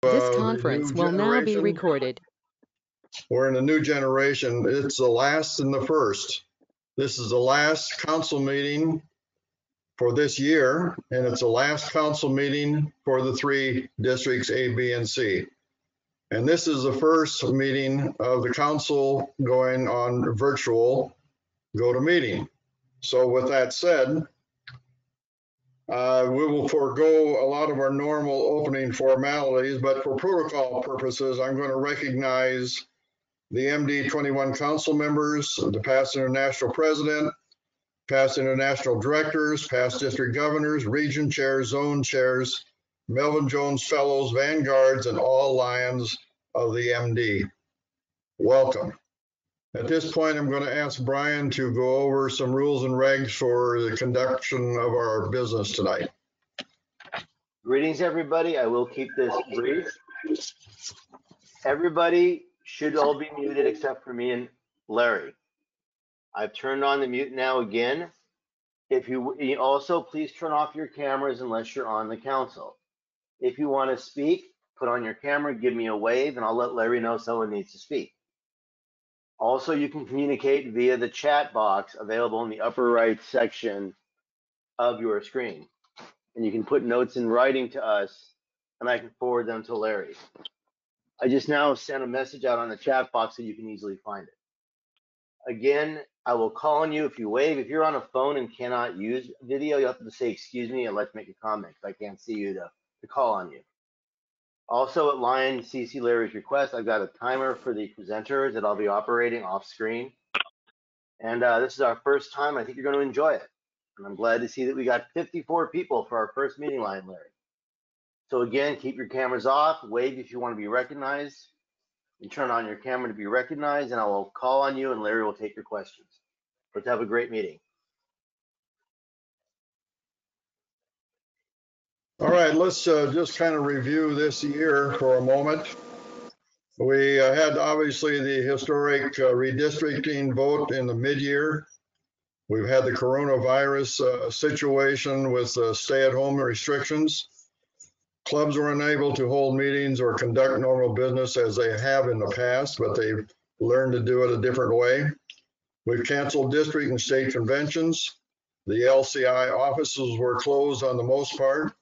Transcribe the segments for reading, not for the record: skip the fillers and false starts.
This the conference new will now be generation. recorded. We're in a new generation. It's the last and the first. This is the last council meeting for this year, and it's the last council meeting for the three districts A, B, and C. And this is the first meeting of the council going on virtual GoToMeeting. So with that said, we will forego a lot of our normal opening formalities, but for protocol purposes, I'm going to recognize the MD 21 council members, the past international president, past international directors, past district governors, region chairs, zone chairs, Melvin Jones fellows, vanguards, and all lions of the MD. Welcome. At this point, I'm going to ask Brian to go over some rules and regs for the conduction of our business tonight. Greetings, everybody. I will keep this brief. Everybody should all be muted except for me and Larry. I've turned on the mute now again. If you also, please turn off your cameras unless you're on the council. If you want to speak, put on your camera, give me a wave, and I'll let Larry know someone needs to speak. Also, you can communicate via the chat box available in the upper right section of your screen. And you can put notes in writing to us, and I can forward them to Larry. I just now sent a message out on the chat box so you can easily find it. Again, I will call on you if you wave. If you're on a phone and cannot use video, you'll have to say, excuse me, and let's make a comment if I can't see you to call on you. Also at line CC Larry's request, I've got a timer for the presenters that I'll be operating off screen. And this is our first time. I think you're going to enjoy it. And I'm glad to see that we got 54 people for our first meeting line, Larry. So again, keep your cameras off, wave if you want to be recognized, and turn on your camera to be recognized, and I will call on you and Larry will take your questions. Let's have a great meeting. All right, let's just kind of review this year for a moment. We had obviously the historic redistricting vote in the mid-year. We've had the coronavirus situation with stay-at-home restrictions. Clubs were unable to hold meetings or conduct normal business as they have in the past, but they've learned to do it a different way. We've canceled district and state conventions. The LCI offices were closed on the most part.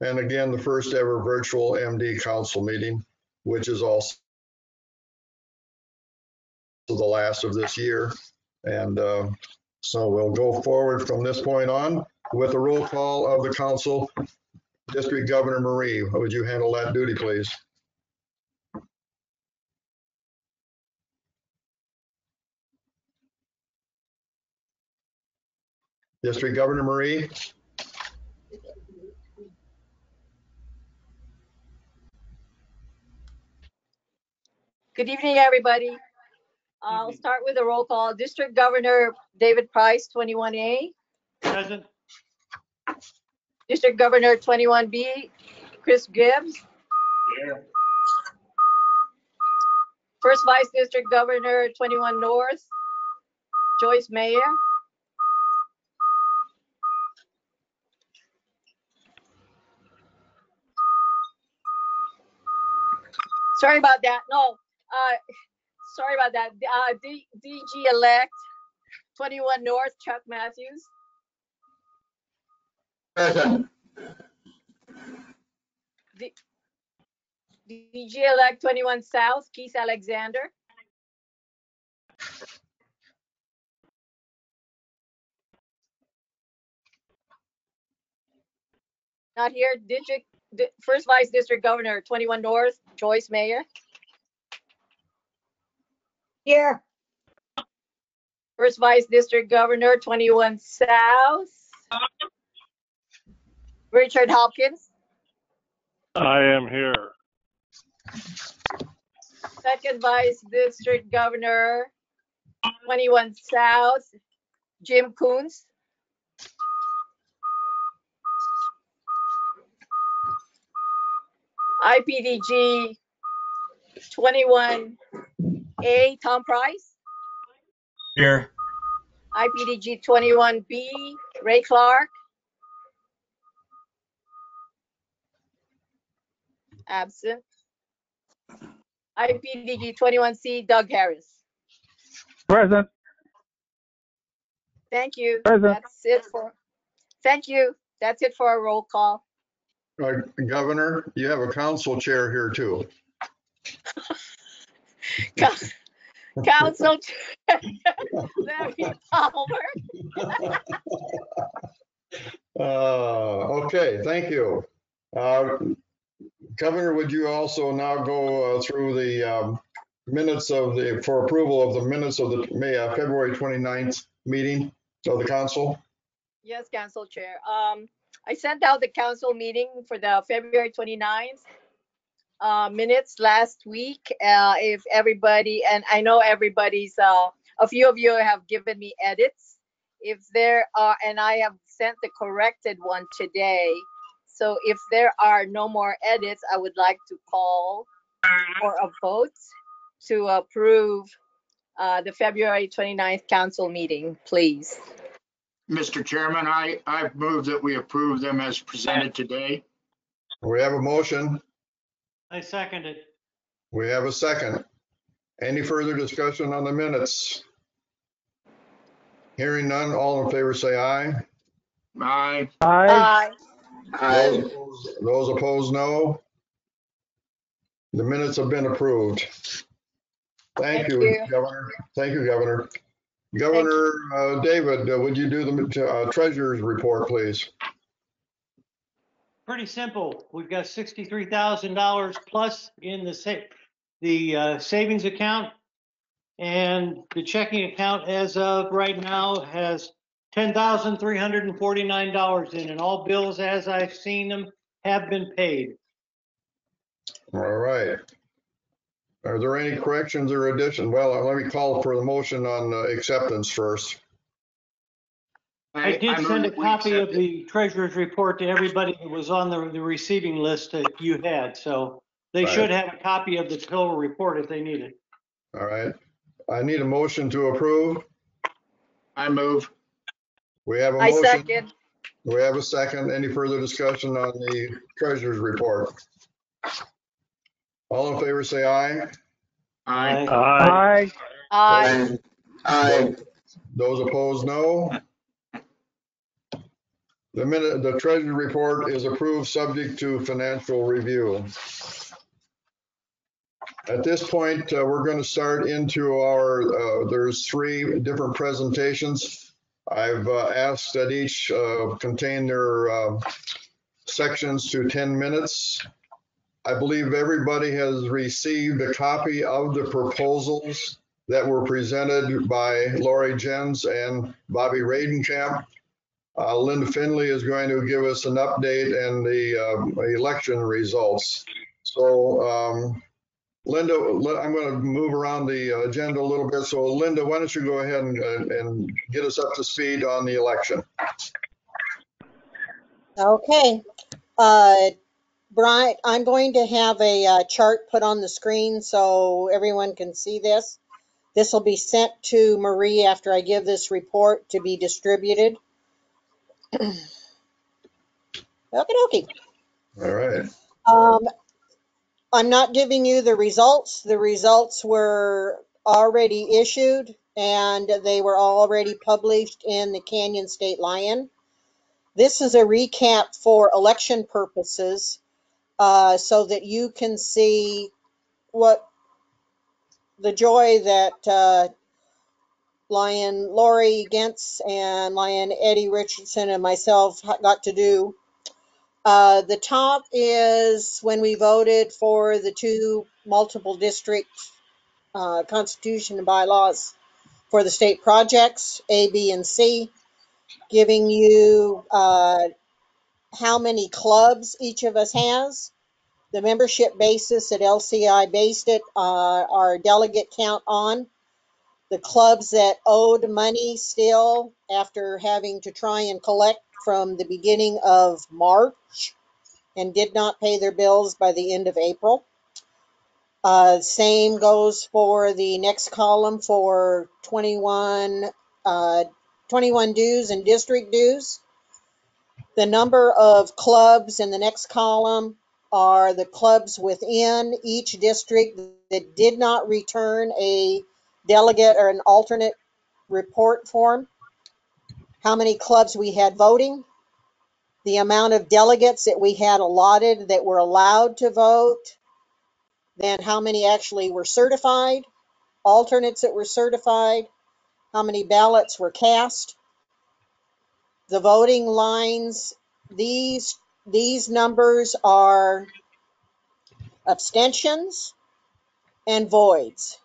And again, the first ever virtual MD council meeting, which is also the last of this year. And so we'll go forward from this point on with a roll call of the council. District Governor Marie, would you handle that duty, please? District Governor Marie. Good evening, everybody. I'll start with a roll call. District Governor David Price, 21A. Present. District Governor 21B, Chris Gibbs. Here. First Vice District Governor 21 North, Joyce Mayer. Sorry about that. No, sorry about that. DG-elect 21 North, Chuck Matthews. Present. DG-elect 21 South, Keith Alexander. Not here. First Vice District Governor 21 North, Joyce Mayer. Here. First Vice District Governor 21 South, Richard Hopkins. I am here. Second Vice District Governor 21 South, Jim Coons. IPDG 21A, Tom Price. Here. IPDG 21B, Ray Clark. Absent. IPDG 21C, Doug Harris. Present. Thank you. Present. Thank you. That's it for our roll call. Governor, you have a council chair here too. Council Chair Larry Palmer. Okay, thank you. Governor, would you also now go through the minutes for approval of the minutes of the February 29th meeting of the council? Yes, Council Chair. I sent out the council meeting for the February 29th minutes last week. If everybody, and I know everybody's, a few of you have given me edits. If there are, and I have sent the corrected one today. So if there are no more edits, I would like to call for a vote to approve the February 29th council meeting, please. Mr. Chairman, I move that we approve them as presented today. We have a motion. I second it. We have a second. Any further discussion on the minutes? Hearing none, all in favor say aye. Aye. Aye. Those opposed, no. The minutes have been approved. Thank you, Governor. Thank you, Governor. Governor David, would you do the treasurer's report, please? Pretty simple. We've got $63,000 plus in the savings account, and the checking account as of right now has $10,349 in, and all bills as I've seen them have been paid. All right. Are there any corrections or additions? Well, let me call for the motion on acceptance first. I did move send a that we copy of accept it. the treasurer's report to everybody that was on the receiving list that you had, so they Right. should have a copy of the total report if they need it. All right. I need a motion to approve. I move. We have a I motion. second. We have a second. Any further discussion on the treasurer's report? All in favor, say aye. Aye. Aye. Aye. Those opposed, no. The treasury report is approved subject to financial review. At this point, we're going to start into our, there's 3 different presentations. I've asked that each contain their sections to 10 minutes. I believe everybody has received a copy of the proposals that were presented by Lori Jens and Bobby Radenkamp. Linda Finley is going to give us an update and the election results. So Linda, I'm going to move around the agenda a little bit. So Linda, why don't you go ahead and get us up to speed on the election? Okay. Brian, I'm going to have a chart put on the screen so everyone can see this. This will be sent to Marie after I give this report to be distributed. Okie dokie. All right. I'm not giving you the results. The results were already issued and they were already published in the Canyon State Lion. This is a recap for election purposes so that you can see what the joy that Lion Lori Gentz and Lion Eddie Richardson and myself got to do. The top is when we voted for the 2 multiple district constitution and bylaws for the state projects, A, B, and C, giving you how many clubs each of us has, the membership basis that LCI based it, our delegate count on, the clubs that owed money still after having to try and collect from the beginning of March and did not pay their bills by the end of April. Same goes for the next column for 21 dues and district dues. The number of clubs in the next column are the clubs within each district that did not return a delegate or an alternate report form, how many clubs we had voting, the amount of delegates that we had allotted that were allowed to vote, then how many actually were certified, alternates that were certified, how many ballots were cast, the voting lines. These numbers are abstentions and voids.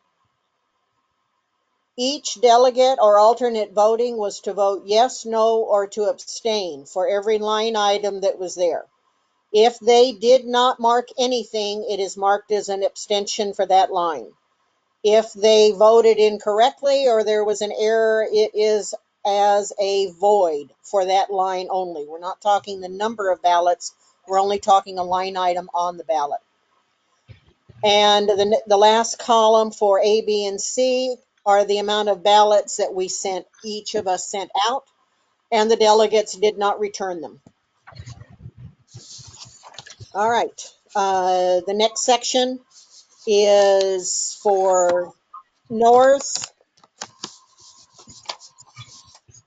Each delegate or alternate voting was to vote yes, no, or to abstain for every line item that was there. If they did not mark anything, it is marked as an abstention for that line. If they voted incorrectly or there was an error, it is as a void for that line only. We're not talking the number of ballots. We're only talking a line item on the ballot. And the last column for A, B, and C are the amount of ballots that we sent, each of us sent out, and the delegates did not return them. All right. The next section is for North,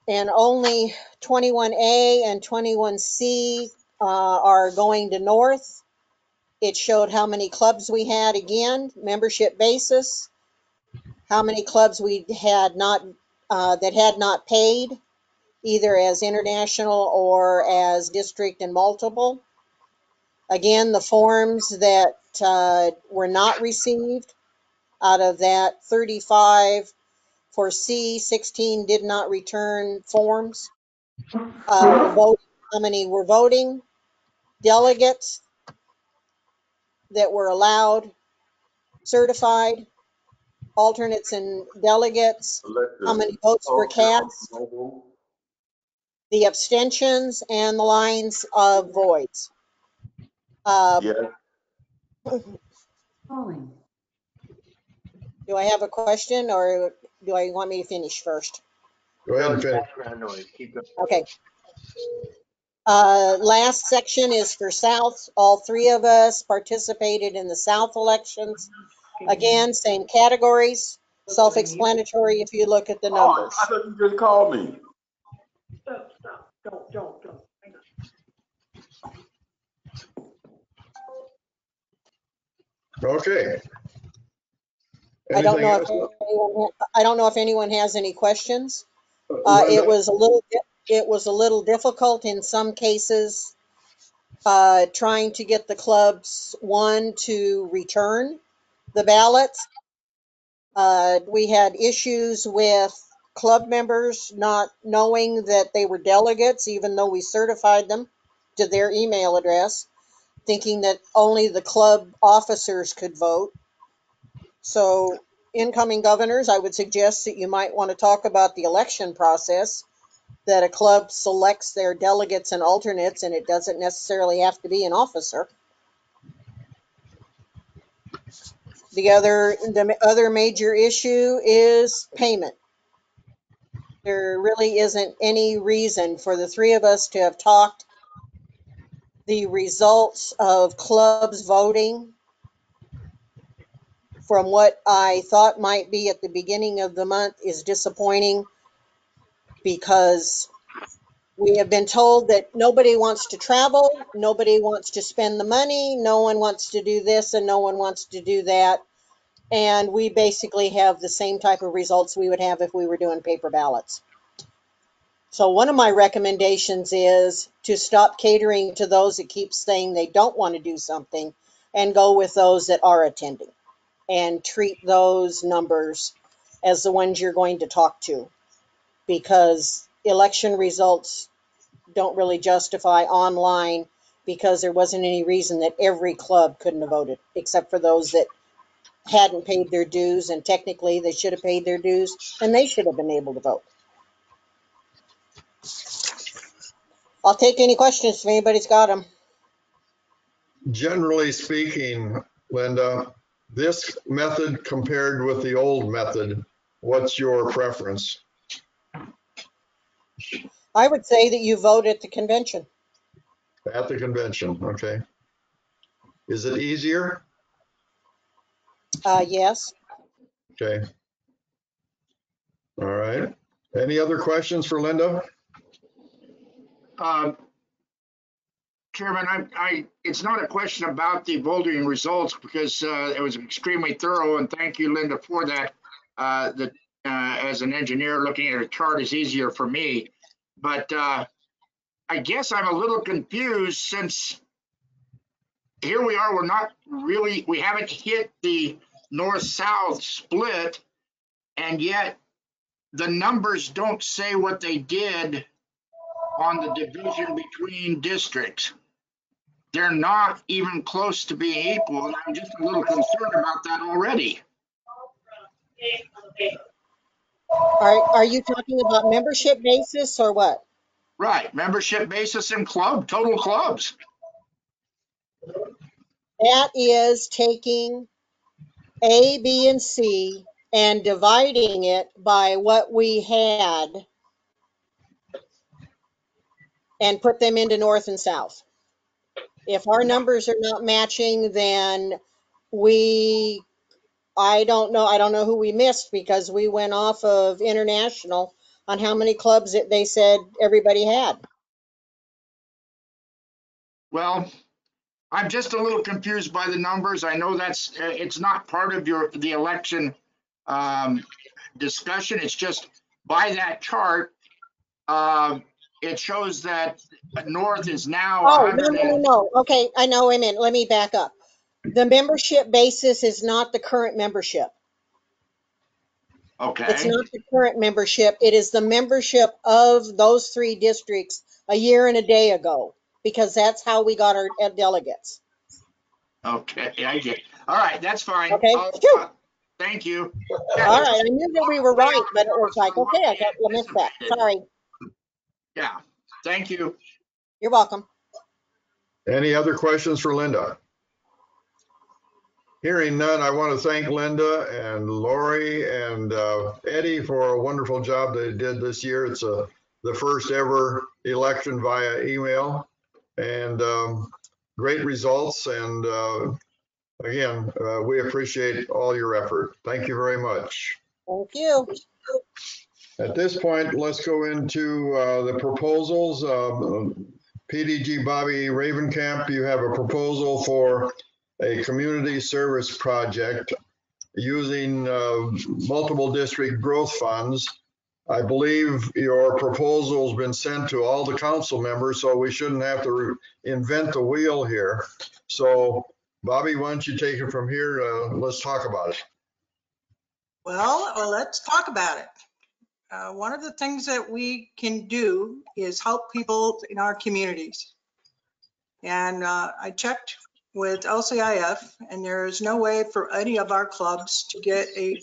and only 21A and 21C are going to North. It showed how many clubs we had, again, membership basis, how many clubs we had not that had not paid, either as international or as district and multiple. Again, the forms that were not received, out of that 35 for C, 16 did not return forms. Vote, how many were voting, delegates that were allowed, certified, alternates and delegates, how many votes were cast, the abstentions, and the lines of voids. Do I have a question, or do I want me to finish first? Go ahead and finish. Background noise. Keep going. Okay. Last section is for South. All three of us participated in the South elections. Again, same categories, self-explanatory if you look at the numbers. I thought you just called me. Don't. Okay. I don't know Anything else? I don't know if anyone has any questions. Linda? It was a little difficult in some cases, trying to get the clubs, one, to return the ballots. We had issues with club members not knowing that they were delegates, even though we certified them to their email address, thinking that only the club officers could vote. So, incoming governors, I would suggest that you might want to talk about the election process, that a club selects their delegates and alternates, and it doesn't necessarily have to be an officer. The other major issue is payment. There really isn't any reason for the three of us to have talked the results of clubs voting from what I thought might be at the beginning of the month is disappointing, because we have been told that nobody wants to travel, nobody wants to spend the money, no one wants to do this, and no one wants to do that. And we basically have the same type of results we would have if we were doing paper ballots. So one of my recommendations is to stop catering to those that keep saying they don't want to do something and go with those that are attending, and treat those numbers as the ones you're going to talk to, because election results don't really justify online, because there wasn't any reason that every club couldn't have voted, except for those that hadn't paid their dues, and technically they should have paid their dues and they should have been able to vote. I'll take any questions if anybody's got them. Generally speaking, Linda, this method compared with the old method, what's your preference? I would say that you vote at the convention. At the convention, okay. Is it easier? Yes. Okay. All right. Any other questions for Linda? Chairman, it's not a question about the voting results because it was extremely thorough, and thank you, Linda, for that. As an engineer, looking at a chart is easier for me. But I guess I'm a little confused since here we are, we haven't hit the north-south split, and yet the numbers don't say what they did on the division between districts. They're not even close to being equal, and I'm just a little concerned about that already. Are you talking about membership basis or what? Right, membership basis and total clubs. That is taking A, B, and C and dividing it by what we had and put them into north and south. If our numbers are not matching, then I don't know who we missed because we went off of international on how many clubs they said everybody had. Well, I'm just a little confused by the numbers. I know it's not part of the election discussion. It's just by that chart, it shows that North is now Oh, 100. no. Okay, I know. Wait a minute. Let me back up. The membership basis is not the current membership. It's Okay, not the current membership. It is the membership of those three districts a year and a day ago, because that's how we got our delegates. okay, I get. All right, that's fine. Okay. Phew. Thank you. All right. I knew that we were right, but it was like, okay, I missed that. Sorry. Yeah, thank you. You're welcome. Any other questions for Linda? Hearing none, I want to thank Linda and Lori and Eddie for a wonderful job they did this year. It's the first ever election via email, and great results. And again, we appreciate all your effort. Thank you very much. Thank you. At this point, let's go into the proposals. PDG Bobby Ravenkamp, you have a proposal for a community service project using multiple district growth funds. I believe your proposal's been sent to all the council members, so we shouldn't have to invent the wheel here. So Bobby, why don't you take it from here? Let's talk about it. Well, let's talk about it. One of the things that we can do is help people in our communities. And I checked with LCIF, and there is no way for any of our clubs to get a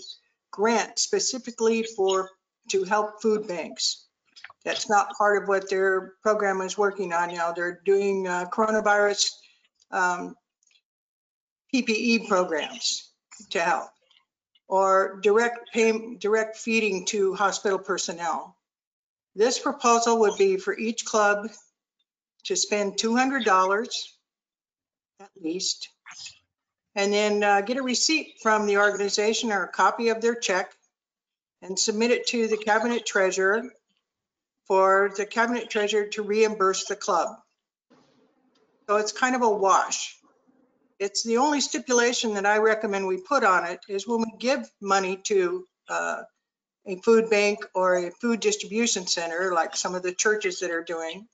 grant specifically to help food banks. That's not part of what their program is working on now. They're doing coronavirus PPE programs to help, or direct feeding to hospital personnel. This proposal would be for each club to spend $200 at least, and then get a receipt from the organization or a copy of their check and submit it to the cabinet treasurer for the cabinet treasurer to reimburse the club. So it's kind of a wash. It's the only stipulation that I recommend we put on it is when we give money to a food bank or a food distribution center, like some of the churches that are doing,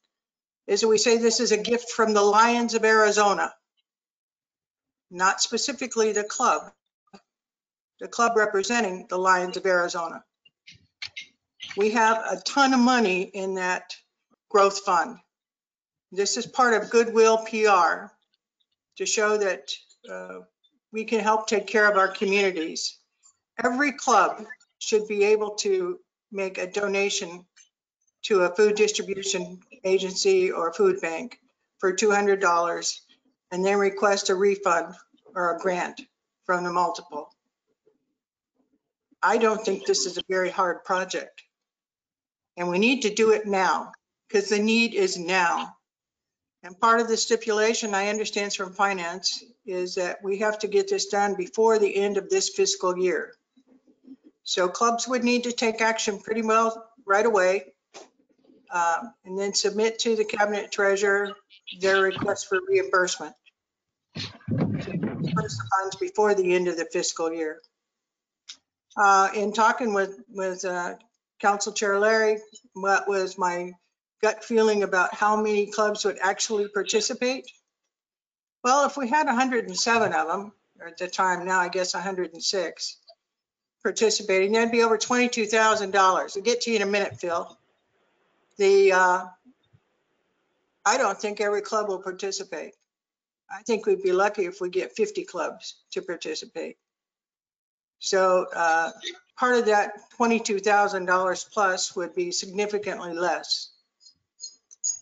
is that we say this is a gift from the Lions of Arizona, not specifically the club representing the Lions of Arizona. We have a ton of money in that growth fund. This is part of Goodwill PR to show that we can help take care of our communities. Every club should be able to make a donation to a food distribution agency or food bank for $200 and then request a refund or a grant from the multiple. I don't think this is a very hard project, and we need to do it now because the need is now. And part of the stipulation I understand from finance is that we have to get this done before the end of this fiscal year. So clubs would need to take action pretty well right away, and then submit to the cabinet treasurer their request for reimbursement. Disperse the funds before the end of the fiscal year. In talking with Council Chair Larry, what was my gut feeling about how many clubs would actually participate? Well, if we had 107 of them, or at the time now I guess 106 participating, that'd be over $22,000. I'll get to you in a minute, Phil. I don't think every club will participate. I think we'd be lucky if we get 50 clubs to participate. So part of that $22,000 plus would be significantly less.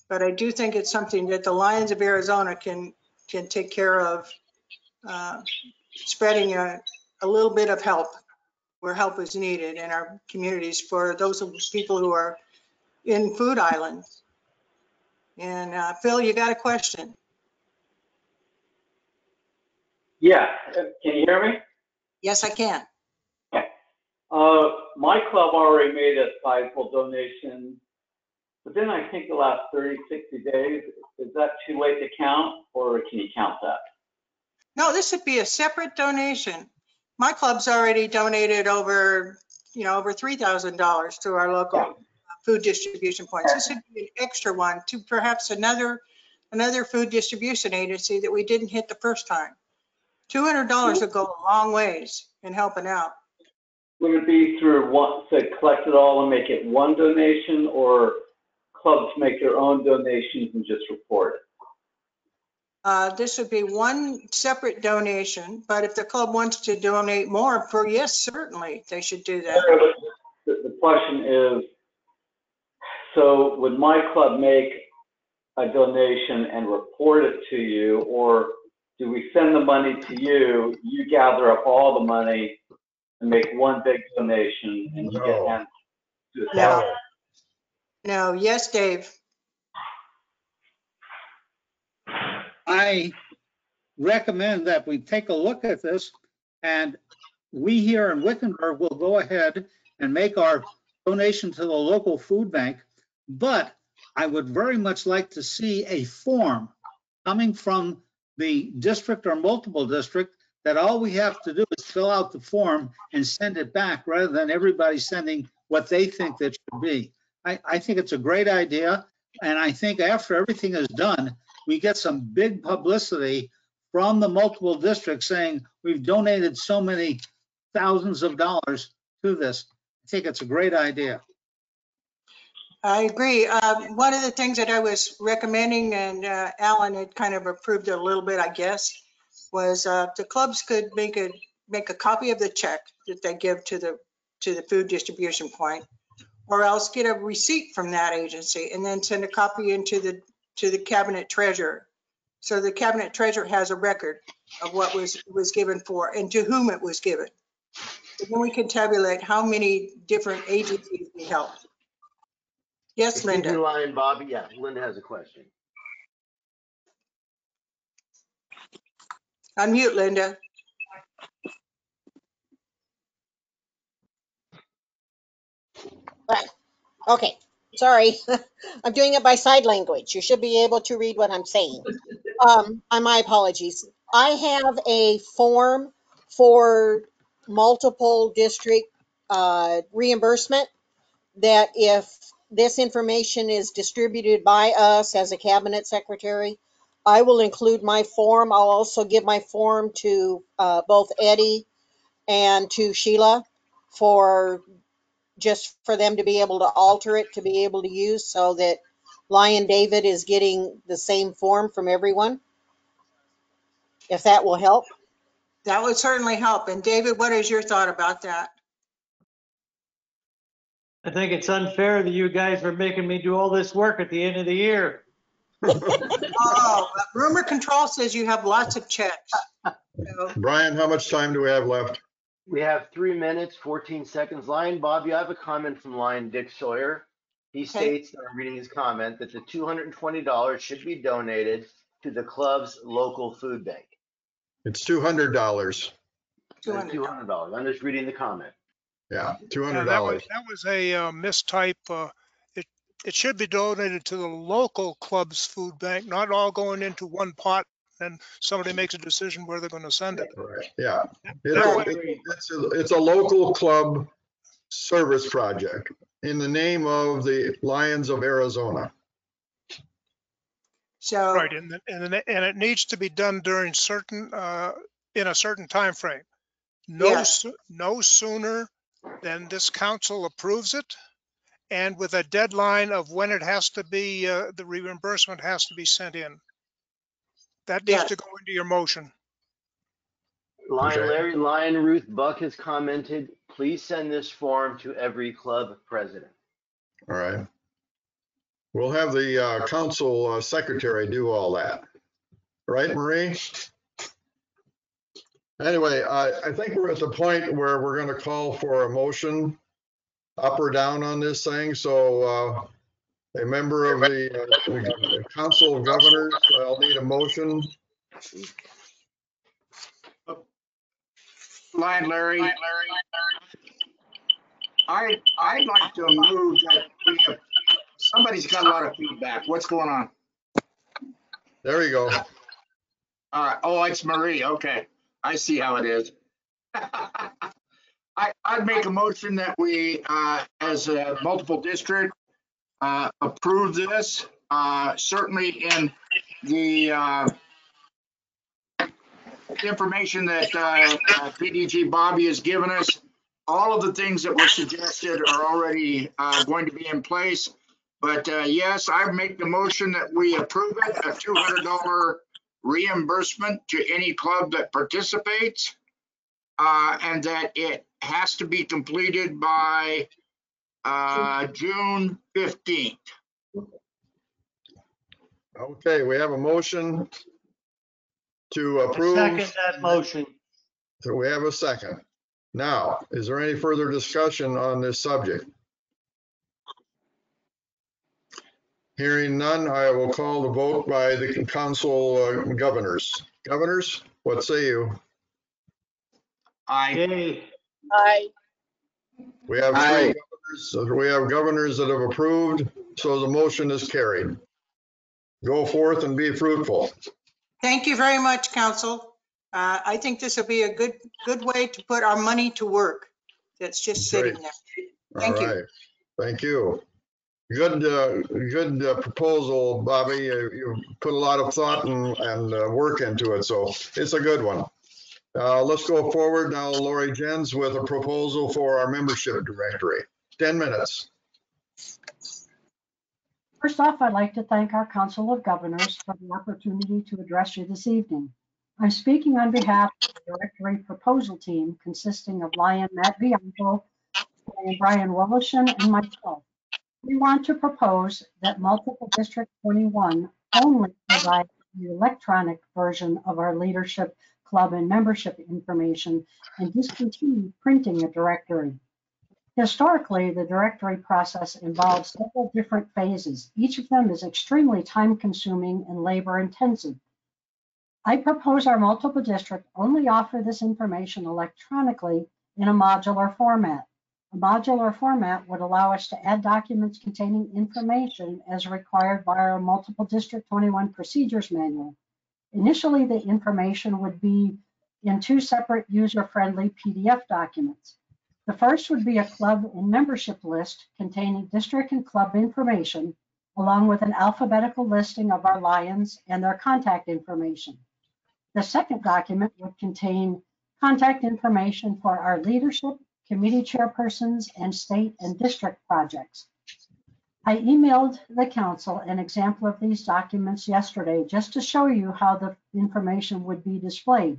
But I do think it's something that the Lions of Arizona can take care of, spreading a little bit of help where help is needed in our communities for those of people who are in food islands. And Phil, you got a question? Yeah, can you hear me? Yes, I can. My club already made a sizable donation, but then I think the last 30, 60 days, is that too late to count, or can you count that? No, this would be a separate donation. My club's already donated over $3,000 to our local food distribution points. This would be an extra one to perhaps another food distribution agency that we didn't hit the first time. $200 would go a long ways in helping out. Would it be through one, so collect it all and make it one donation, or clubs make their own donations and just report it? This would be one separate donation, but if the club wants to donate more, yes, certainly they should do that. The question is, so would my club make a donation and report it to you, or do we send the money to you, you gather up all the money and make one big donation and you get handed to the salary? No, yes, Dave. I recommend that we take a look at this, and we here in Wickenburg will go ahead and make our donation to the local food bank. But I would very much like to see a form coming from the district or multiple district that all we have to do is fill out the form and send it back, rather than everybody sending what they think that should be. I think it's a great idea. And I think after everything is done, we get some big publicity from the multiple districts saying we've donated so many thousands of dollars to this. I think it's a great idea. I agree. One of the things that I was recommending, and Alan had kind of approved it a little bit, I guess, was the clubs could make a copy of the check that they give to the food distribution point, or else get a receipt from that agency and then send a copy into the cabinet treasurer. So the cabinet treasurer has a record of what was given for and to whom it was given. And then we can tabulate how many different agencies we helped. Yes, Linda. Line, Bobby. Yeah, Linda has a question. Unmute, Linda. Okay, sorry. I'm doing it by side language. You should be able to read what I'm saying. My apologies. I have a form for multiple district reimbursement that if this information is distributed by us as a cabinet secretary, I will include my form. I'll also give my form to both Eddie and to Sheila just for them to be able to alter it, to be able to use, so that Lion David is getting the same form from everyone, if that will help. That would certainly help. And David, what is your thought about that? I think it's unfair that you guys are making me do all this work at the end of the year. Oh, rumor control says you have lots of checks. So, Brian, how much time do we have left? We have 3 minutes, 14 seconds. Lion Bobby, I have a comment from Lion Dick Sawyer. He states, and I'm reading his comment, that the $220 should be donated to the club's local food bank. It's $200. $200. I'm just reading the comment. Yeah, Yeah, $200. that was a mistype. It should be donated to the local club's food bank, not all going into one pot, and somebody makes a decision where they're going to send it. Right. Yeah, That way- it's a local club service project in the name of the Lions of Arizona. So, Right, and it needs to be done during certain, in a certain time frame. Yes. No sooner than this council approves it, and with a deadline of when it has to be, the reimbursement has to be sent in. That needs Yes. to go into your motion. Lion Okay. Larry, Lion Ruth Buck has commented, please send this form to every club president. All right. We'll have the council secretary do all that. Right, Marie? Anyway, I think we're at the point where we're going to call for a motion up or down on this thing. So a member of the Council of Governors, I'll need a motion. Lion Larry. I'd like to move that somebody's got a lot of feedback. What's going on? There you go. Oh, it's Marie. Okay. I see how it is. I'd make a motion that we, as a multiple district, approve this. Certainly in the information that PDG Bobby has given us, all of the things that were suggested are already going to be in place. But yes, I make the motion that we approve it, a $200 reimbursement to any club that participates, and that it has to be completed by June 15th. Okay, we have a motion to I approve. second that motion. So we have a second. Now, is there any further discussion on this subject? Hearing none, I will call the vote by the council governors. Governors, what say you? I Yay. Aye. We have three governors. We have governors that have approved, so the motion is carried. Go forth and be fruitful. thank you very much, council. I think this will be a good way to put our money to work. That's just sitting Great. there. Thank All you. right. Thank you. Good proposal, Bobby. You put a lot of thought and work into it, so it's a good one. Let's go forward now, Lori Jens, with a proposal for our membership directory. 10 minutes. First off, I'd like to thank our Council of Governors for the opportunity to address you this evening. I'm speaking on behalf of the directory proposal team consisting of Lion Matt Bianco, and Brian Woloshyn, and myself. We want to propose that Multiple District 21 only provide the electronic version of our leadership club and membership information and discontinue printing a directory. Historically, the directory process involves several different phases. Each of them is extremely time-consuming and labor-intensive. I propose our multiple district only offer this information electronically in a modular format. A modular format would allow us to add documents containing information as required by our Multiple District 21 Procedures Manual. Initially, the information would be in two separate user-friendly PDF documents. The first would be a club and membership list containing district and club information, along with an alphabetical listing of our Lions and their contact information. The second document would contain contact information for our leadership, committee chairpersons, and state and district projects. I emailed the council an example of these documents yesterday just to show you how the information would be displayed.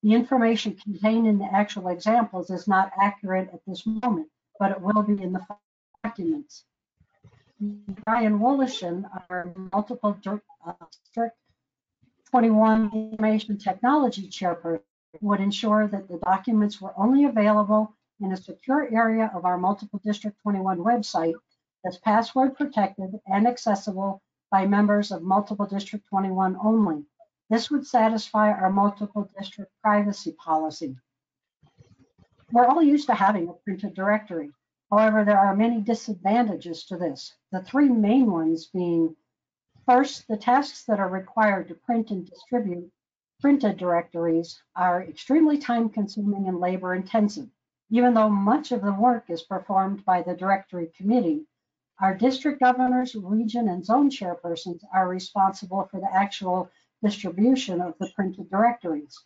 The information contained in the actual examples is not accurate at this moment, but it will be in the documents. Brian Woloshyn, our Multiple District 21 Information Technology Chairperson, would ensure that the documents were only available in a secure area of our Multiple District 21 website is password protected and accessible by members of Multiple District 21 only. This would satisfy our multiple district privacy policy. We're all used to having a printed directory. However, there are many disadvantages to this. The three main ones being, first, the tasks that are required to print and distribute printed directories are extremely time-consuming and labor-intensive. Even though much of the work is performed by the directory committee, our district governors, region, and zone chairpersons are responsible for the actual distribution of the printed directories.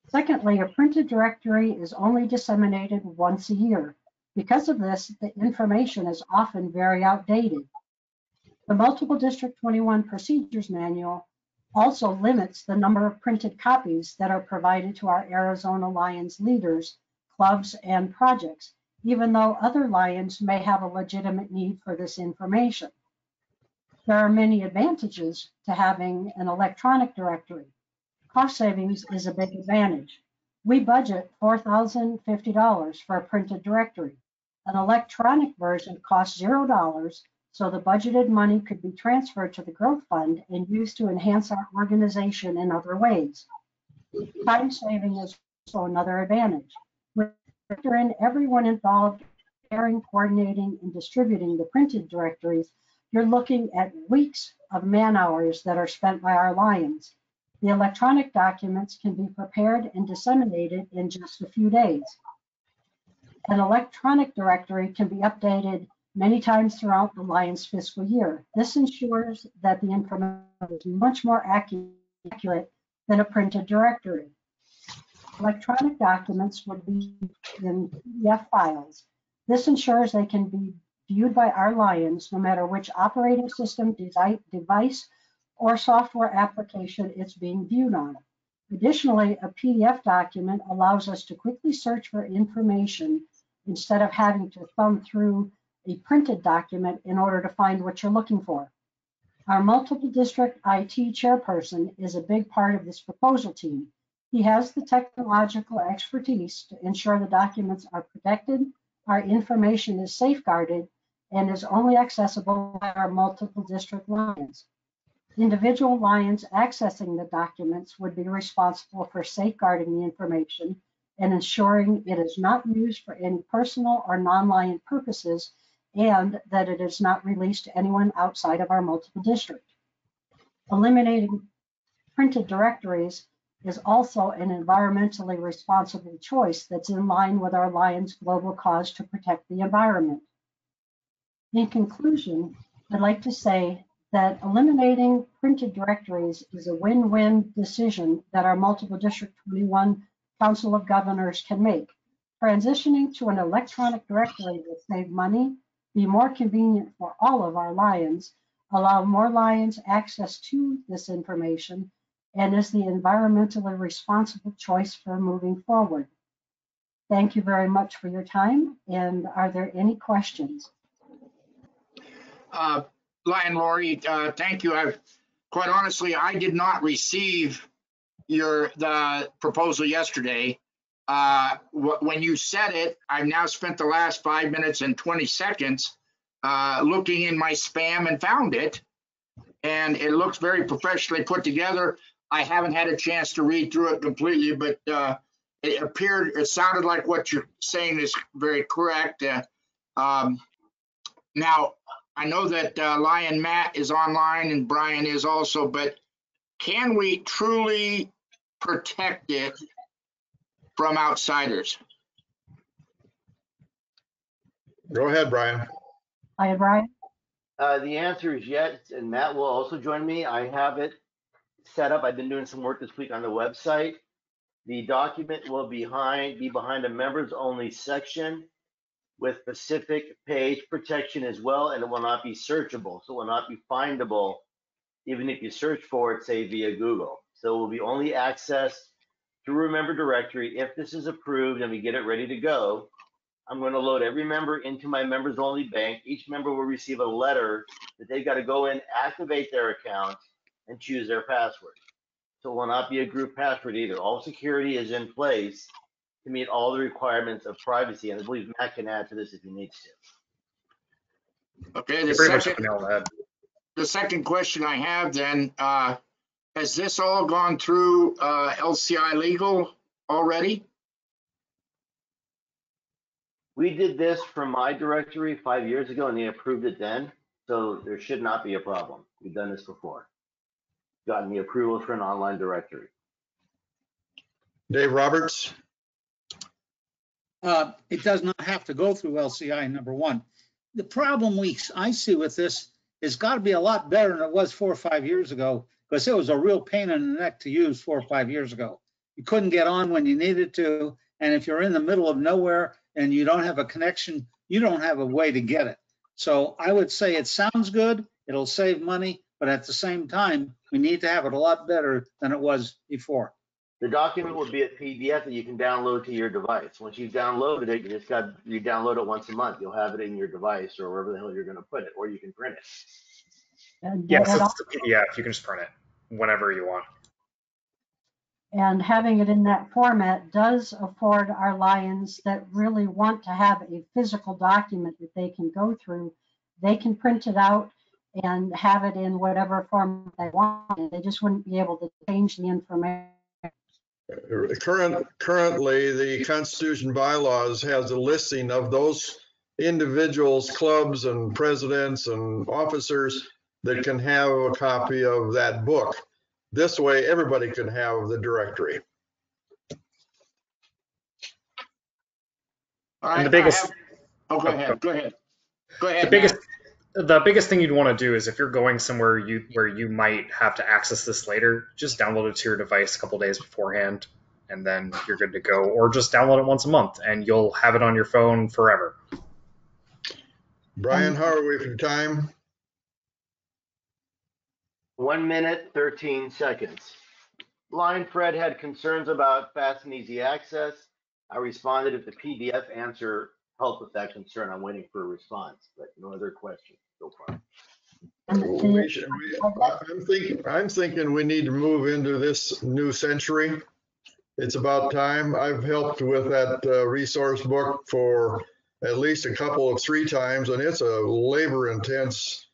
Secondly, a printed directory is only disseminated once a year. Because of this, the information is often very outdated. The Multiple District 21 Procedures Manual also limits the number of printed copies that are provided to our Arizona Lions leaders, clubs, and projects, even though other Lions may have a legitimate need for this information. There are many advantages to having an electronic directory. Cost savings is a big advantage. We budget $4,050 for a printed directory. An electronic version costs $0, so the budgeted money could be transferred to the growth fund and used to enhance our organization in other ways. Time saving is also another advantage. We factor in everyone involved, preparing, coordinating, and distributing the printed directories. You're looking at weeks of man hours that are spent by our Lions. The electronic documents can be prepared and disseminated in just a few days. An electronic directory can be updated many times throughout the Lions fiscal year. This ensures that the information is much more accurate than a printed directory. Electronic documents would be in PDF files. This ensures they can be viewed by our Lions no matter which operating system, device, or software application it's being viewed on. Additionally, a PDF document allows us to quickly search for information instead of having to thumb through a printed document in order to find what you're looking for. Our multiple district IT chairperson is a big part of this proposal team. He has the technological expertise to ensure the documents are protected, our information is safeguarded, and is only accessible by our multiple district Lions. Individual Lions accessing the documents would be responsible for safeguarding the information and ensuring it is not used for any personal or non-Lion purposes, and that it is not released to anyone outside of our multiple district. Eliminating printed directories is also an environmentally responsible choice that's in line with our Lions' global cause to protect the environment. In conclusion, I'd like to say that eliminating printed directories is a win-win decision that our Multiple District 21 Council of Governors can make. Transitioning to an electronic directory will save money, be more convenient for all of our Lions, allow more Lions access to this information, and is the environmentally responsible choice for moving forward. Thank you very much for your time, and are there any questions? Lion Lori, thank you. Quite honestly, I did not receive the proposal yesterday. When you said it, I've now spent the last 5 minutes and 20 seconds looking in my spam and found it. And it looks very professionally put together. I haven't had a chance to read through it completely, but it sounded like what you're saying is very correct. Now, I know that Lion Matt is online and Brian is also, but can we truly protect it from outsiders? Go ahead, Brian. Hi, Brian. The answer is yes, and Matt will also join me. I have it set up. I've been doing some work this week on the website. The document will be behind a members only section with specific page protection as well, and it will not be searchable. So it will not be findable, even if you search for it, say via Google. So it will be only accessed through a member directory. If this is approved and we get it ready to go, I'm going to load every member into my members only bank. Each member will receive a letter that they've got to go in, activate their account, and choose their password. So it will not be a group password either. All security is in place to meet all the requirements of privacy. And I believe Matt can add to this if he needs to. Okay, You pretty much hit the nail on the head. the second question I have then, has this all gone through LCI legal already? We did this from my directory 5 years ago and they approved it then, so there should not be a problem. We've done this before. Gotten the approval for an online directory. Dave Roberts? It does not have to go through LCI, number one. The problem I see with this is got to be a lot better than it was 4 or 5 years ago, because it was a real pain in the neck to use 4 or 5 years ago. You couldn't get on when you needed to, and if you're in the middle of nowhere and you don't have a connection, you don't have a way to get it. So I would say it sounds good, it'll save money, but at the same time, we need to have it a lot better than it was before. The document will be a PDF that you can download to your device. Once you've downloaded it, you download it once a month. You'll have it in your device or wherever the hell you're going to put it, or you can print it. Yes, it's a PDF. You can just print it whenever you want. And having it in that format does afford our Lions that really want to have a physical document that they can go through. They can print it out and have it in whatever form they want. They just wouldn't be able to change the information. Currently, the Constitution bylaws has a listing of those individuals, clubs and presidents and officers that can have a copy of that book. This way, everybody can have the directory. All right. And the biggest, Go ahead. Go ahead. the biggest thing you'd want to do is if you're going somewhere where you might have to access this later, just download it to your device a couple days beforehand, and then you're good to go. Or just download it once a month, and you'll have it on your phone forever. Brian, how are we for time? 1 minute, 13 seconds. Blind Fred had concerns about fast and easy access. I responded. If the PDF answer helped with that concern, I'm waiting for a response, but no other questions so far. I'm thinking we need to move into this new century. It's about time. I've helped with that resource book for at least a couple of 3 times, and it's a labor-intense,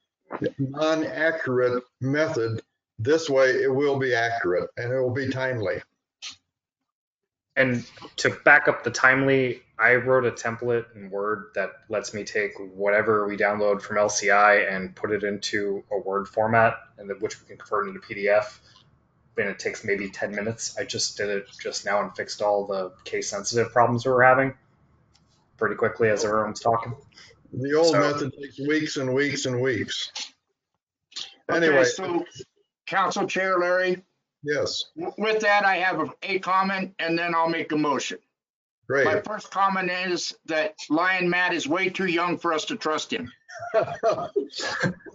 non-accurate method. This way, it will be accurate and it will be timely. And to back up the timely, I wrote a template in Word that lets me take whatever we download from LCI and put it into a Word format, and which we can convert into PDF. And it takes maybe 10 minutes. I just did it just now and fixed all the case-sensitive problems we were having pretty quickly as everyone's talking. The old method takes weeks and weeks and weeks. Anyway. Okay, so Council Chair Larry? Yes. With that, I have a comment and then I'll make a motion. Great. My first comment is that Lion Matt is way too young for us to trust him. I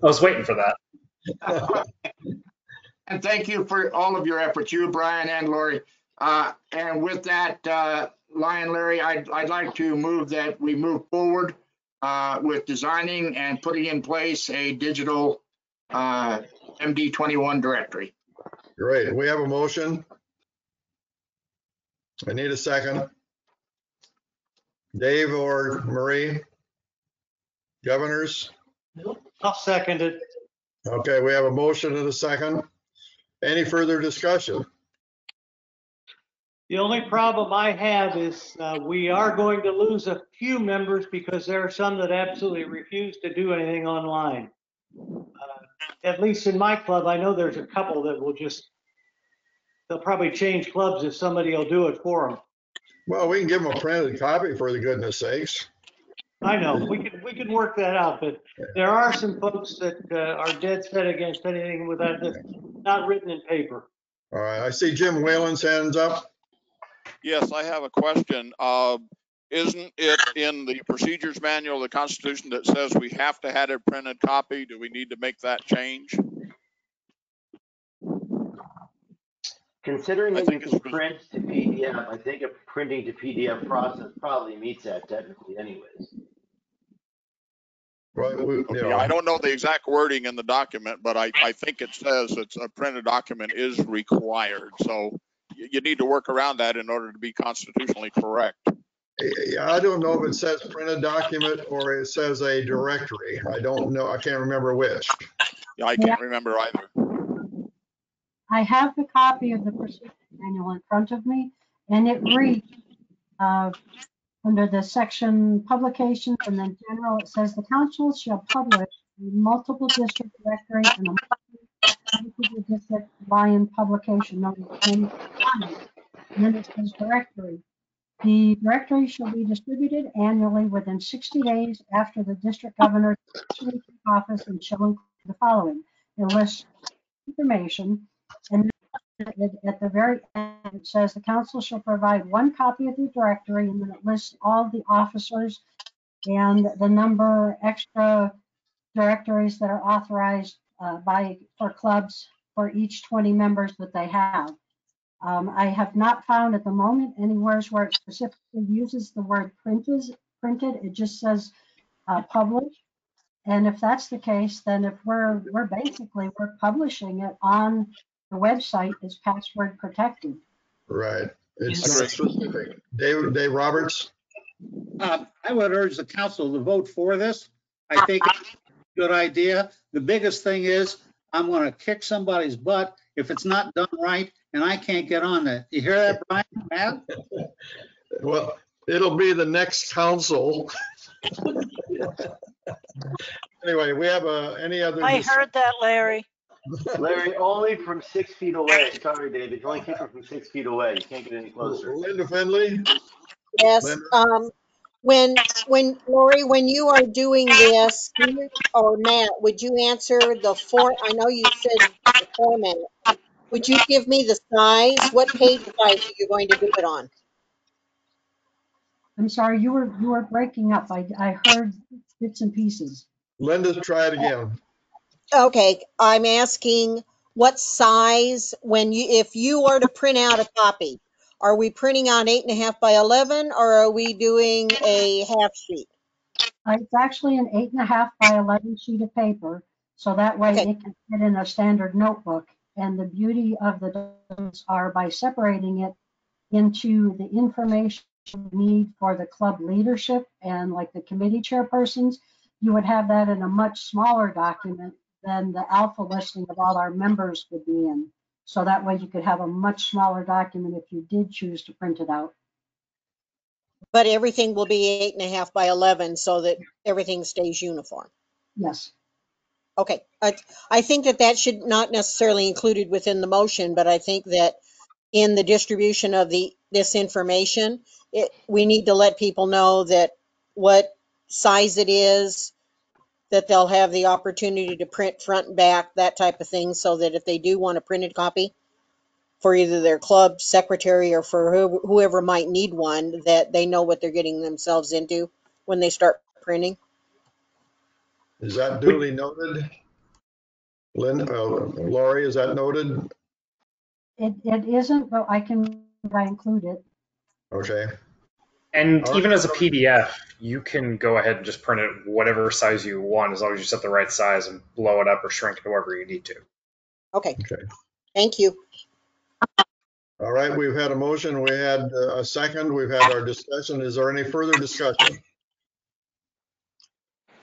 was waiting for that. And thank you for all of your efforts, you, Brian, and Lori. And with that, Lion Larry, I'd like to move that we move forward with designing and putting in place a digital MD21 directory. Great. We have a motion. I need a second. Dave or Marie? Governors? I'll second it. Okay, we have a motion and a second. Any further discussion? The only problem I have is we are going to lose a few members because there are some that absolutely refuse to do anything online. At least in my club, I know there's a couple that will they'll probably change clubs if somebody will do it for them. Well, we can give them a printed copy for the goodness sakes. I know, we can work that out, but there are some folks that are dead set against anything without this, not written in paper. All right, I see Jim Whalen's hands up. Yes, I have a question. Isn't it in the procedures manual of the Constitution that says we have to have a printed copy? Do we need to make that change? Considering that you can print to PDF, I think a printing to PDF process probably meets that technically anyways. Right. I don't know the exact wording in the document, but I think it says it's a printed document is required. So you need to work around that in order to be constitutionally correct. I don't know if it says printed document or it says a directory. I don't know. I can't remember which. Yeah, I can't remember either. I have the copy of the procedure manual in front of me, and it reads, under the section publications and then general, it says the council shall publish a multiple district directory and a multiple district Lion publication known as Canyon Lion. And then it says directory. The directory shall be distributed annually within 60 days after the district governor officially takes office and shall include the following. It lists information, and at the very end, it says the council shall provide one copy of the directory, and then it lists all the officers and the number extra directories that are authorized for clubs for each 20 members that they have. I have not found at the moment anywhere where it specifically uses the word printed. It just says published. And if that's the case, then if we're publishing it on the website is password protected. Right. It's not specific. Dave Roberts. I would urge the council to vote for this. I think it's a good idea. The biggest thing is I'm going to kick somebody's butt if it's not done right and I can't get on that. You hear that, Brian? Matt? Well, it'll be the next council. Anyway, we have any other? I heard that, Larry. Larry, only from 6 feet away. Sorry, David. You only keep it from 6 feet away. You can't get any closer. Linda Findley? Yes, when Lori, when you are doing this, or Matt, would you answer the form? I know you said the format. Would you give me the size? What page size are you going to do it on? I'm sorry, you were breaking up. I heard bits and pieces. Linda, try it again. Okay, I'm asking what size if you are to print out a copy, are we printing on 8.5 by 11 or are we doing a half sheet? It's actually an 8.5 by 11 sheet of paper, so that way it can fit in a standard notebook. And the beauty of the documents are by separating it into the information you need for the club leadership and like the committee chairpersons, you would have that in a much smaller document than the alpha listing of all our members would be in. So that way you could have a much smaller document if you did choose to print it out. But everything will be 8.5 by 11 so that everything stays uniform. Yes. Okay. I think that should not necessarily included within the motion, but I think that in the distribution of this information, we need to let people know that what size it is, that they'll have the opportunity to print front and back, that type of thing, so that if they do want a printed copy for either their club secretary or for whoever might need one, that they know what they're getting themselves into when they start printing. Is that duly noted? Lori, is that noted? It isn't, but I include it. Okay. And even as a PDF, you can go ahead and just print it whatever size you want, as long as you set the right size and blow it up or shrink it however you need to. Okay. Thank you. All right, we've had a motion. We had a second. We've had our discussion. Is there any further discussion?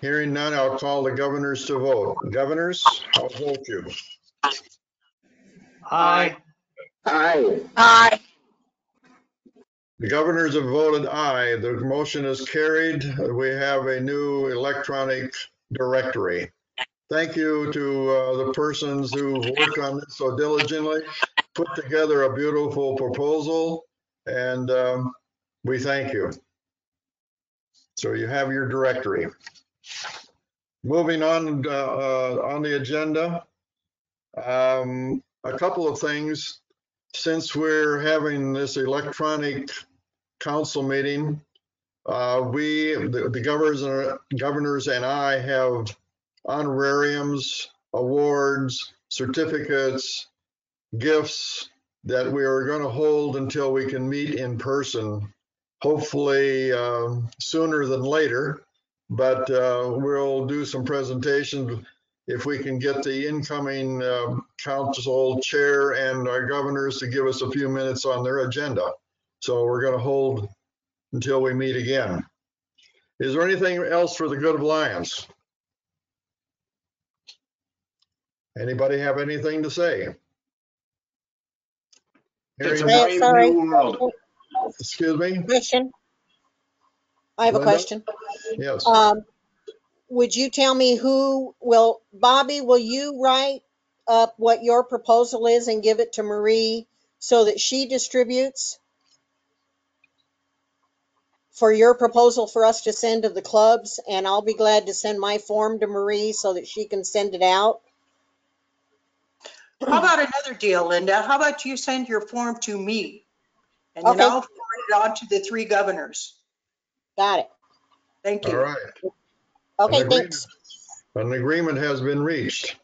Hearing none, I'll call the governors to vote. Governors, I'll vote you. Aye. Aye. Aye. The governors have voted aye. The motion is carried. We have a new electronic directory. Thank you to the persons who worked on this so diligently, put together a beautiful proposal, and we thank you. So you have your directory. Moving on the agenda, a couple of things. Since we're having this electronic council meeting, the governors and I have honorariums, awards, certificates, gifts that we are going to hold until we can meet in person, hopefully sooner than later, but we'll do some presentations if we can get the incoming council chair and our governors to give us a few minutes on their agenda. So we're going to hold until we meet again. Is there anything else for the good of Lions? Anybody have anything to say? It's a Hearing none- brave Sorry, new world. Excuse me? question. I have a Linda? question. Yes. Would you tell me Bobby, will you write up what your proposal is and give it to Marie so that she distributes for your proposal for us to send to the clubs? And I'll be glad to send my form to Marie so that she can send it out. How about another deal, Linda? How about you send your form to me? And then Okay. I'll forward it on to the 3 governors. Got it. Thank All you. right. Okay, An agreement- thanks. An agreement has been reached.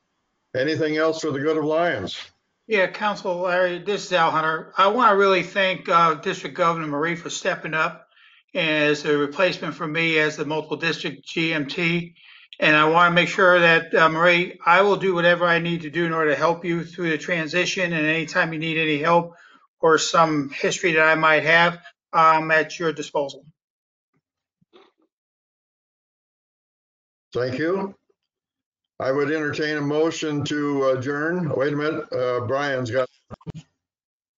Anything else for the good of Lions? Yeah, Council Larry, this is Al Hunter. I want to really thank District Governor Marie for stepping up as a replacement for me as the multiple district GMT. And I want to make sure that, Marie, I will do whatever I need to do in order to help you through the transition. And anytime you need any help or some history that I might have, I'm at your disposal. Thank you. I would entertain a motion to adjourn. Wait a minute, Brian's got, As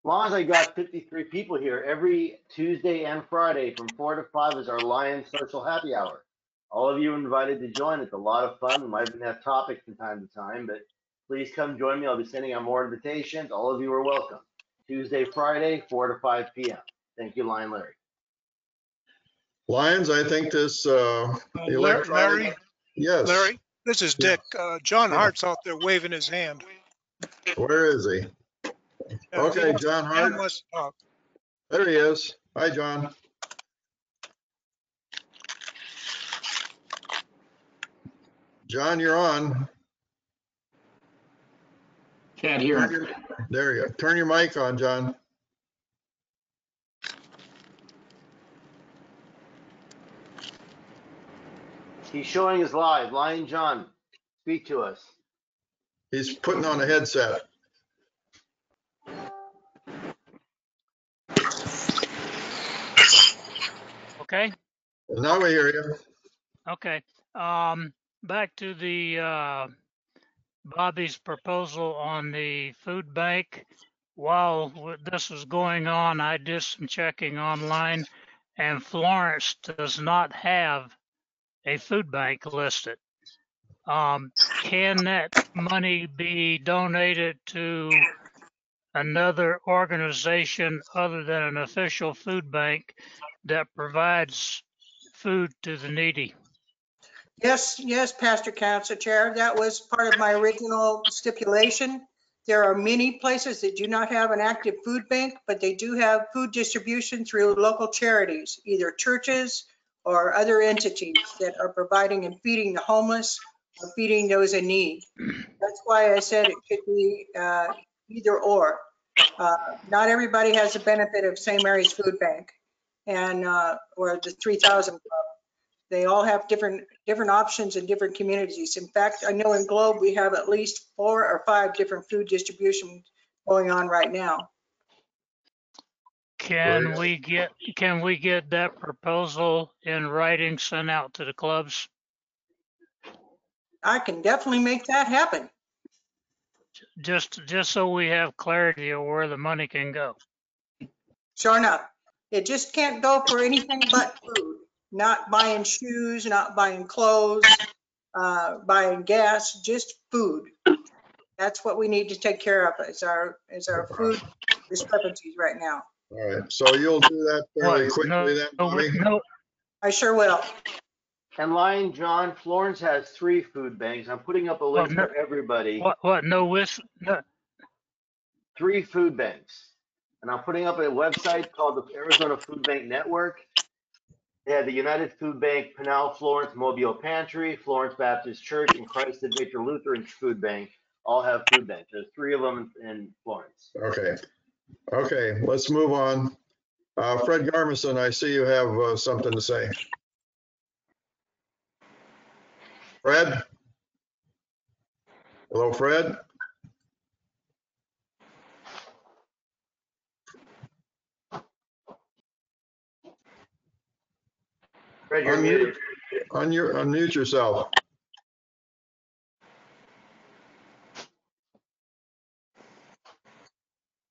long as I got 53 people here, every Tuesday and Friday from 4 to 5 is our Lions Social Happy Hour. All of you are invited to join. It's a lot of fun. We might even have topics from time to time, but please come join me. I'll be sending out more invitations. All of you are welcome. Tuesday, Friday, 4 to 5 p.m. Thank you, Lion Larry. Lions, I think this electronic. Larry, Yes. Larry, this is Dick. John Yeah. Hart's out there waving his hand. Where is he? Okay, John John Hart. wants to talk. There he is. Hi, John. John, you're on. Can't hear him. There you go. Turn your mic on, John. He's showing us live. Lion John, speak to us. He's putting on a headset. Okay. Now we hear you. Okay. Back to the Bobby's proposal on the food bank. While this was going on, I did some checking online, and Florence does not have a food bank listed. Can that money be donated to another organization other than an official food bank that provides food to the needy? Yes, Pastor Council Chair, that was part of my original stipulation. There are many places that do not have an active food bank, but they do have food distribution through local charities, either churches or other entities that are providing and feeding the homeless or feeding those in need. That's why I said it could be either or. Not everybody has the benefit of St. Mary's Food Bank and or the 3000 Club. They all have different options in different communities. In fact, I know in Globe we have at least 4 or 5 different food distributions going on right now. Can we get that proposal in writing sent out to the clubs? I can definitely make that happen. Just so we have clarity of where the money can go. Sure enough. It just can't go for anything but food. Not buying shoes, not buying clothes, buying gas, just food. That's what we need to take care of is our food discrepancies right now. All right. So you'll do that fairly quickly then, Bobby? No. I sure will. And Lion John, Florence has 3 food banks. I'm putting up a link for everybody. What? No. 3 food banks. And I'm putting up a website called the Arizona Food Bank Network. They have the United Food Bank, Pinal, Florence, Mobile Pantry, Florence Baptist Church, and Christ the Victor Lutheran Food Bank all have food banks. There's 3 of them in Florence. Okay, let's move on. Fred Garmison, I see you have something to say. Fred? Hello, Fred? Fred, you're muted. Unmute yourself.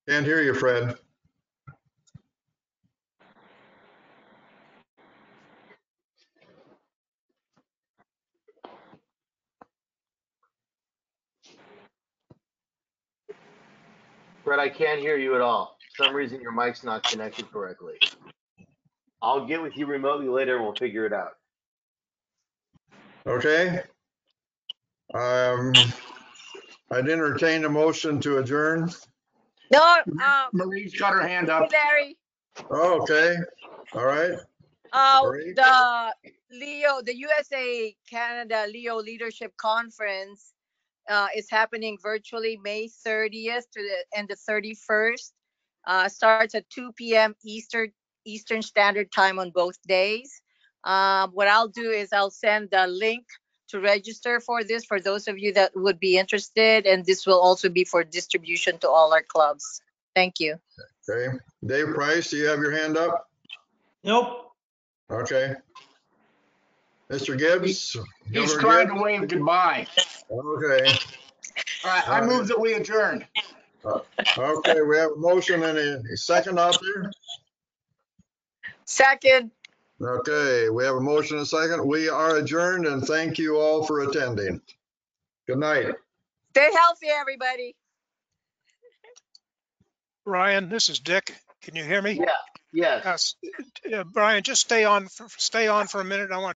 Can't hear you, Fred. Fred, I can't hear you at all. For some reason, your mic's not connected correctly. I'll get with you remotely later and we'll figure it out. Okay. I'd entertain a motion to adjourn. No, Marie's got her hand up. Larry, Oh, okay. All right. Marie? the USA Canada Leo Leadership Conference is happening virtually May 30th to the end of 31st. Starts at 2 p.m. Eastern Standard Time on both days. What I'll do is I'll send the link to register for this for those of you that would be interested, and this will also be for distribution to all our clubs. Thank you. Okay. Dave Price, do you have your hand up? Nope. Okay. Mr. Gibbs? He's Governor trying Gibbs? to wave goodbye. Okay. All right, I move that we adjourn. Okay, we have a motion and a second out there. Second. Okay, we have a motion and a second. We are adjourned and thank you all for attending. Good night. Stay healthy, everybody. Brian, this is Dick. Can you hear me? Yeah, yes. Brian, just stay on for a minute. I want